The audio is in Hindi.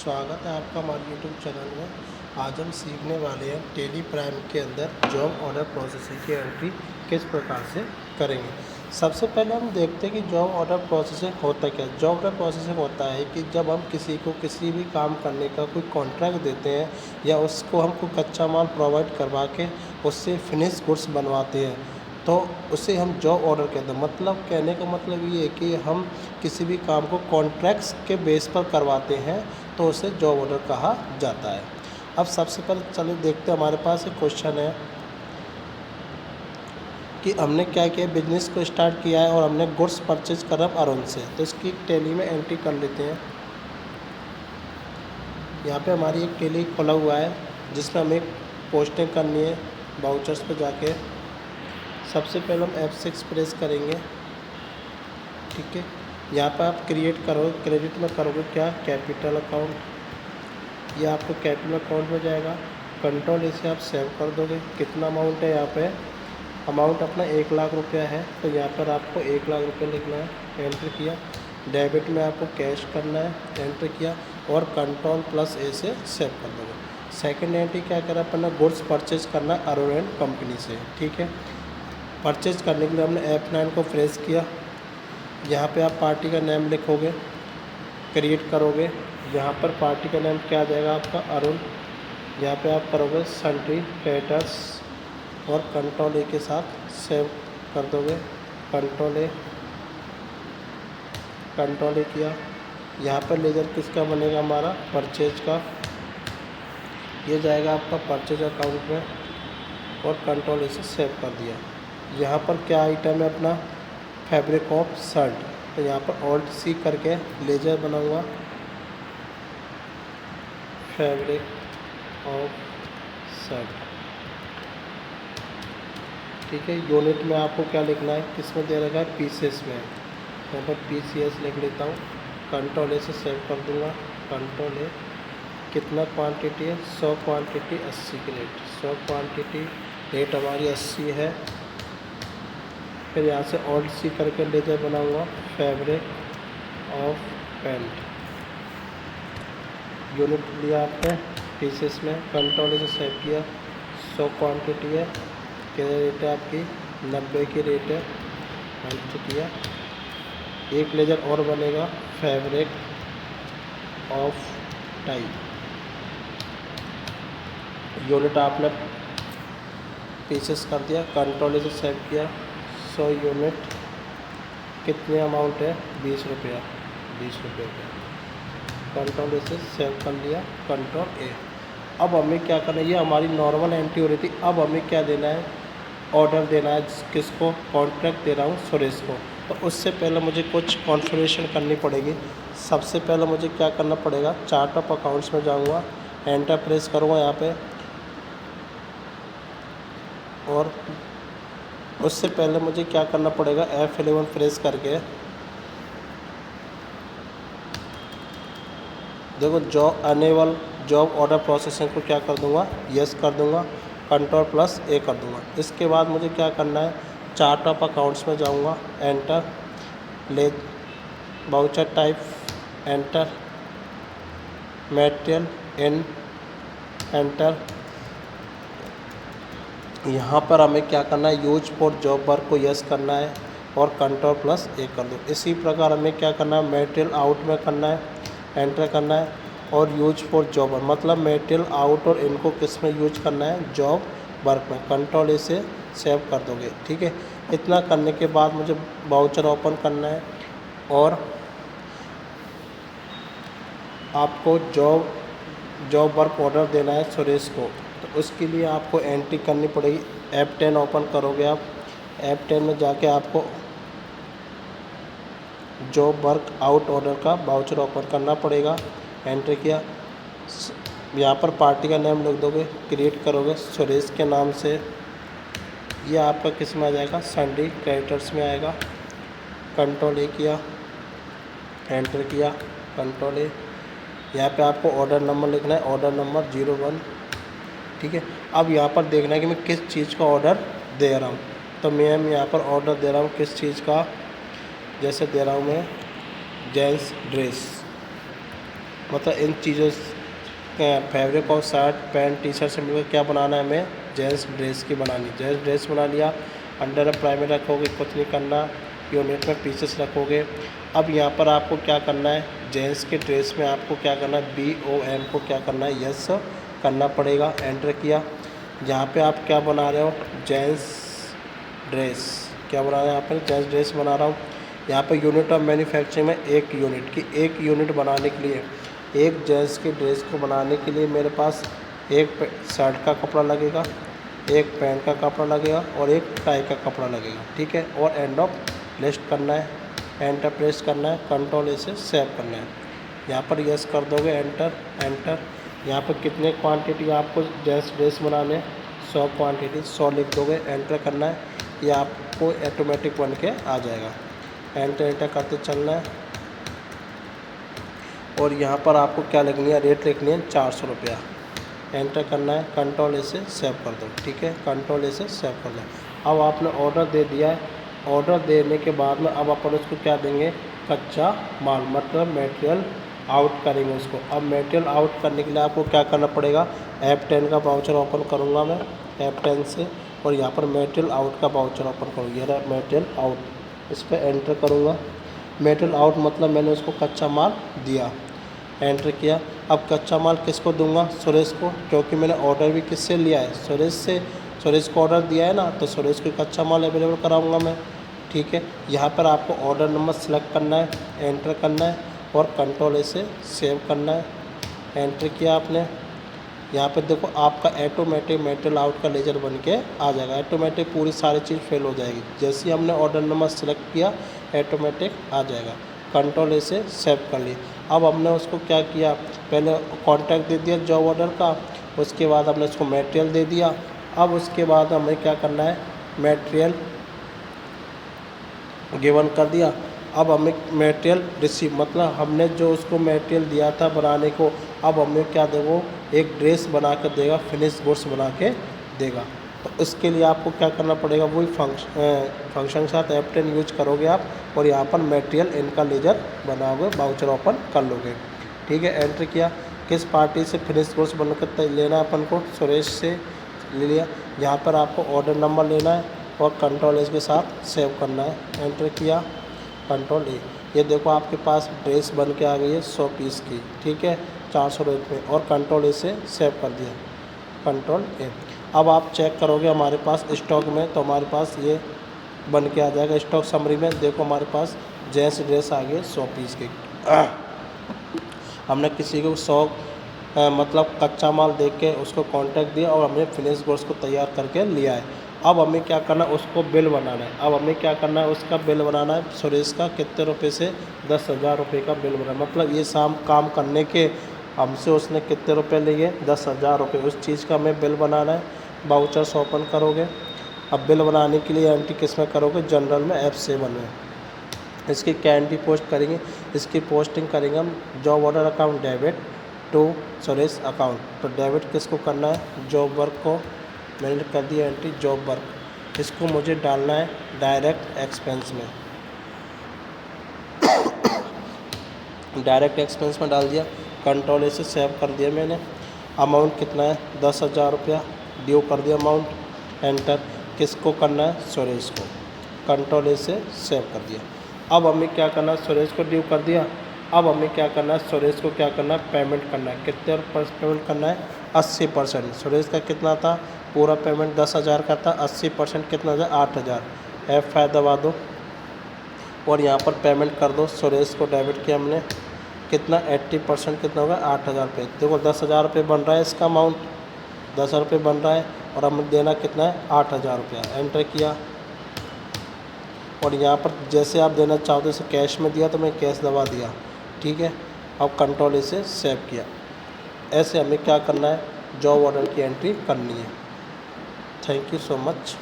स्वागत है आपका हमारे यूट्यूब चैनल में। आज हम सीखने वाले हैं टेली प्राइम के अंदर जॉब ऑर्डर प्रोसेसिंग की एंट्री किस प्रकार से करेंगे। सबसे पहले हम देखते हैं कि जॉब ऑर्डर प्रोसेसिंग होता क्या है। जॉब ऑर्डर प्रोसेसिंग होता है कि जब हम किसी को किसी भी काम करने का कोई कॉन्ट्रैक्ट देते हैं या उसको हम कोई कच्चा माल प्रोवाइड करवा के उससे फिनिश गुड्स बनवाते हैं तो उसे हम जॉब ऑर्डर कहते हैं। मतलब कहने का मतलब ये है कि हम किसी भी काम को कॉन्ट्रैक्ट्स के बेस पर करवाते हैं तो उसे जॉब ऑर्डर कहा जाता है। अब सबसे पहले चलिए देखते हैं, हमारे पास एक क्वेश्चन है कि हमने क्या किया, बिजनेस को स्टार्ट किया है और हमने गुड्स परचेज करा अरुण से, तो इसकी टैली में एंट्री कर लेते हैं। यहाँ पे हमारी एक टैली खुला हुआ है जिसमें हमें पोस्टिंग करनी है। वाउचर्स पे जाके सबसे पहले हम F6 प्रेस करेंगे, ठीक है। यहाँ पर आप क्रिएट करोगे, क्रेडिट में करोगे क्या, कैपिटल अकाउंट, ये आपको कैपिटल अकाउंट में जाएगा। कंट्रोल इसे आप सेव कर दोगे। कितना अमाउंट है, यहाँ पे अमाउंट अपना 1 लाख रुपया है तो यहाँ पर आपको 1 लाख रुपये लिखना है, एंटर किया। डेबिट में आपको कैश करना है, एंटर किया और कंट्रोल प्लस ए से सेव कर दोगे। सेकेंड एंट्री क्या करा अपना, गुड्स परचेज करना अरुण एंड कंपनी से, ठीक है। परचेज करने के लिए हमने F9 को प्रेस किया। यहाँ पे आप पार्टी का नेम लिखोगे, क्रिएट करोगे। यहाँ पर पार्टी का नेम क्या आ जाएगा आपका, अरुण। यहाँ पे आप करोगे सन्ड्री क्रेडिटर्स और कंट्रोल ए के साथ सेव कर दोगे। कंट्रोल ए किया। यहाँ पर लेजर किसका बनेगा, हमारा परचेज का, ये जाएगा आपका परचेज अकाउंट में और कंट्रोल ए से सेव कर दिया। यहाँ पर क्या आइटम है अपना, फैब्रिक ऑफ शर्ट, तो यहाँ पर ऑल्ट सी करके लेजर बनाऊंगा, फैब्रिक ऑफ शर्ट, ठीक है। यूनिट में आपको क्या लिखना है, किस में दे रखा है, पीसेस में, यहाँ पर PCS लिख लेता हूँ। कंट्रोल ए से सेव कर दूँगा। कंट्रोल ए, कितना क्वांटिटी है, 100 क्वांटिटी 80 की रेट, 100 क्वांटिटी रेट हमारी 80 है। फिर यहाँ से ऑल्ट सी करके लेजर बनाऊंगा, फैब्रिक ऑफ पैंट, यूनिट लिया आपने पीसेस में। कंट्रोल से सेव किया। 100 क्वांटिटी है, क्या रेट है आपकी, 90 की रेट है, एंटर किया। एक लेजर और बनेगा, फैब्रिक ऑफ टाई, यूनिट आपने पीसेस कर दिया। कंट्रोल से सेव किया। 100 यूनिट, कितने अमाउंट है, 20 रुपया, 20 रुपये का। कंट्रोल से सेव कर लिया। कंट्रोल ए। अब हमें क्या करना है, ये हमारी नॉर्मल एंट्री हो रही थी। अब हमें क्या देना है, ऑर्डर देना है, किसको, कॉन्ट्रैक्ट दे रहा हूँ सुरेश को। तो उससे पहले मुझे कुछ कॉन्फ़िगरेशन करनी पड़ेगी। सबसे पहले मुझे क्या करना पड़ेगा, चार्ट ऑफ अकाउंट्स में जाऊँगा, एंटर प्रेस करूँगा यहाँ पे, और उससे पहले मुझे क्या करना पड़ेगा, F11 प्रेस करके देखो job enable job order processing को क्या कर दूंगा, यस कर दूंगा। कंट्रोल प्लस ए कर दूंगा। इसके बाद मुझे क्या करना है, चार्ट ऑफ अकाउंट्स में जाऊंगा, एंटर, ले voucher type, enter, material in, enter. यहाँ पर हमें क्या करना है, यूज फॉर जॉब वर्क को यस करना है और कंट्रोल प्लस ए कर दो। इसी प्रकार हमें क्या करना है, मटेरियल आउट में करना है, एंटर करना है, और यूज फॉर जॉब वर्क, मतलब मटेरियल आउट और इनको किस में यूज करना है, जॉब वर्क में। कंट्रोल ए से सेव कर दोगे, ठीक है। इतना करने के बाद मुझे वाउचर ओपन करना है और आपको जॉब वर्क ऑर्डर देना है सुरेश को। तो उसके लिए आपको एंट्री करनी पड़ेगी। F10 ओपन करोगे आप, F10 में जाके आपको जॉब वर्क आउट ऑर्डर का वाउचर ओपन करना पड़ेगा, एंटर किया। यहाँ पर पार्टी का नेम लिख दोगे, क्रिएट करोगे सुरेश के नाम से। ये आपका किस में आ जाएगा, सन्ड्री क्रेडिटर्स में आएगा। कंट्रोल ए किया, एंटर किया। कंट्रोल ए, यहाँ पे आपको ऑर्डर नंबर लिखना है, ऑर्डर नंबर 01, ठीक है। अब यहाँ पर देखना है कि मैं किस चीज़ का ऑर्डर दे रहा हूँ। तो मैं यहाँ पर ऑर्डर दे रहा हूँ किस चीज़ का, जैसे दे रहा हूँ मैं जेंट्स ड्रेस, मतलब इन चीज़ों फैब्रिक और शर्ट पैंट टी शर्ट से मिलकर क्या बनाना है हमें, जेंट्स ड्रेस की बनानी। जेंट्स ड्रेस बना लिया, अंडर प्राइमरी रखोगे, कुछ नहीं करना, यूनिट में पीसेस रखोगे। अब यहाँ पर आपको क्या करना है, जेंट्स के ड्रेस में आपको क्या करना है, BOM को क्या करना है, यस करना पड़ेगा। एंटर किया। यहाँ पे आप क्या बना रहे हो, जेंट्स ड्रेस, क्या बना रहे हैं यहाँ पर, जेंट्स ड्रेस बना रहा हूँ। यहाँ पे यूनिट ऑफ मैन्युफैक्चरिंग में एक यूनिट की, एक यूनिट बनाने के लिए, एक जेंट्स की ड्रेस को बनाने के लिए मेरे पास एक शर्ट का कपड़ा लगेगा, एक पैंट का कपड़ा लगेगा और एक टाई का कपड़ा लगेगा, ठीक है। और एंड ऑफ लिस्ट करना है, एंटर प्रेस करना है, कंट्रोल से सेव करना है। यहाँ पर यस कर दोगे, एंटर एंटर। यहाँ पर कितने क्वांटिटी आपको जेंट्स ड्रेस बनाने, 100 क्वांटिटी, 100 लिख दोगे, एंटर करना है। ये आपको ऑटोमेटिक बन के आ जाएगा। एंटर एंटर करते चलना है। और यहाँ पर आपको क्या लिखनी है, रेट लिखनी है 400 रुपया। एंटर करना है, कंट्रोल से सेव कर दो, ठीक है, कंट्रोल से सेव कर दो। अब आपने ऑर्डर दे दिया है। ऑर्डर देने के बाद में अब अपन उसको क्या देंगे, कच्चा माल, मतलब मटेरियल आउट करेंगे उसको। अब मटेरियल आउट करने के लिए आपको क्या करना पड़ेगा, F10 का वाउचर ओपन करूँगा मैं F10 से, और यहाँ पर मटेरियल आउट का वाउचर ओपन करूँगा। ये रहा मटेरियल आउट, इस पर एंटर करूँगा। मटेरियल आउट मतलब मैंने उसको कच्चा माल दिया, एंटर किया। अब कच्चा माल किसको दूंगा, सुरेश को, क्योंकि मैंने ऑर्डर भी किससे लिया है, सुरेश से। सुरेश को ऑर्डर दिया है ना, तो सुरेश को कच्चा माल अवेलेबल कराऊंगा मैं, ठीक है। यहाँ पर आपको ऑर्डर नंबर सेलेक्ट करना है, एंटर करना है और कंट्रोल से सेव करना है। एंटर किया आपने। यहाँ पर देखो आपका ऑटोमेटिक मटेरियल आउट का लेजर बन के आ जाएगा। ऑटोमेटिक पूरी सारी चीज़ फेल हो जाएगी। जैसे ही हमने ऑर्डर नंबर सेलेक्ट किया ऑटोमेटिक आ जाएगा। कंट्रोल से सेव कर लिए। अब हमने उसको क्या किया, पहले कॉन्टैक्ट दे दिया जॉब ऑर्डर का, उसके बाद हमने उसको मटेरियल दे दिया। अब उसके बाद हमें क्या करना है, मटेरियल गिवन कर दिया। अब हमें मटेरियल रिसीव, मतलब हमने जो उसको मटेरियल दिया था बनाने को, अब हमें क्या देगा, एक ड्रेस बना कर देगा, फिनिश गुड्स बना के देगा। तो इसके लिए आपको क्या करना पड़ेगा, वही फंक्शन के साथ F10 यूज करोगे आप, और यहाँ पर मटेरियल इनका लेजर बनाओगे, वाउचर ओपन कर लोगे, ठीक है। एंटर किया। किस पार्टी से फिनिश गुड्स बनकर लेना है अपन को, सुरेश से ले लिया। यहाँ पर आपको ऑर्डर नंबर लेना है और कंट्रोल के साथ सेव करना है। एंटर किया, कंट्रोल ए। ये देखो आपके पास ड्रेस बन के आ गई है 100 पीस की, ठीक है, 400 रेट में, और कंट्रोल ए से सेव कर दिया, कंट्रोल ए। अब आप चेक करोगे हमारे पास स्टॉक में, तो हमारे पास ये बन के आ जाएगा स्टॉक समरी में। देखो हमारे पास जेंट्स ड्रेस आ गए 100 पीस की। हमने किसी को 100 मतलब कच्चा माल देख के उसको कांटेक्ट दिया और हमने फिनिश गुड्स को तैयार करके लिया है। अब हमें क्या करना है, उसको बिल बनाना है। अब हमें क्या करना है, उसका बिल बनाना है। सुरेश का कितने रुपए से, 10,000 रुपये का बिल बनाना, मतलब ये काम करने के हमसे उसने कितने रुपए लिए, 10,000 रुपये। उस चीज़ का हमें बिल बनाना है। वाउचर्स ओपन करोगे। अब बिल बनाने के लिए एंट्री किस में करोगे, जनरल में F7 में। इसकी कैंडी पोस्ट करेंगे, इसकी पोस्टिंग करेंगे हम job order account debit to Suresh account. तो डेबिट किसको करना है, जॉब वर्क को। मैंने कर दिया एंट्री जॉब वर्क, इसको मुझे डालना है डायरेक्ट एक्सपेंस में। डायरेक्ट एक्सपेंस में डाल दिया, कंट्रोल से सेव कर दिया मैंने। अमाउंट कितना है, 10,000 रुपया, ड्यू कर दिया अमाउंट। एंटर, किसको करना है, सुरेश को, कंट्रोल से सेव कर दिया। अब हमें क्या करना है, सुरेश को ड्यू कर दिया। अब हमें क्या करना है, सुरेश को क्या करना है, पेमेंट करना है। कितने पेमेंट करना है, 80%। सुरेश का कितना था, पूरा पेमेंट 10,000 का था, 80% कितना था, 8,000। F5 दबा दो और यहाँ पर पेमेंट कर दो। सुरेश को डेबिट किया हमने, कितना, 80% कितना होगा, 8,000 रुपये। देखो 10,000 रुपये बन रहा है इसका अमाउंट, 10,000 रुपये बन रहा है, और हमें देना कितना है, 8,000 रुपया। एंटर किया और यहाँ पर जैसे आप देना चाहो तो इसे कैश में दिया, तो मैं कैश दबा दिया, ठीक है। अब कंट्रोल से सेव किया। ऐसे हमें क्या करना है, जॉब ऑर्डर की एंट्री करनी है। Thank you so much.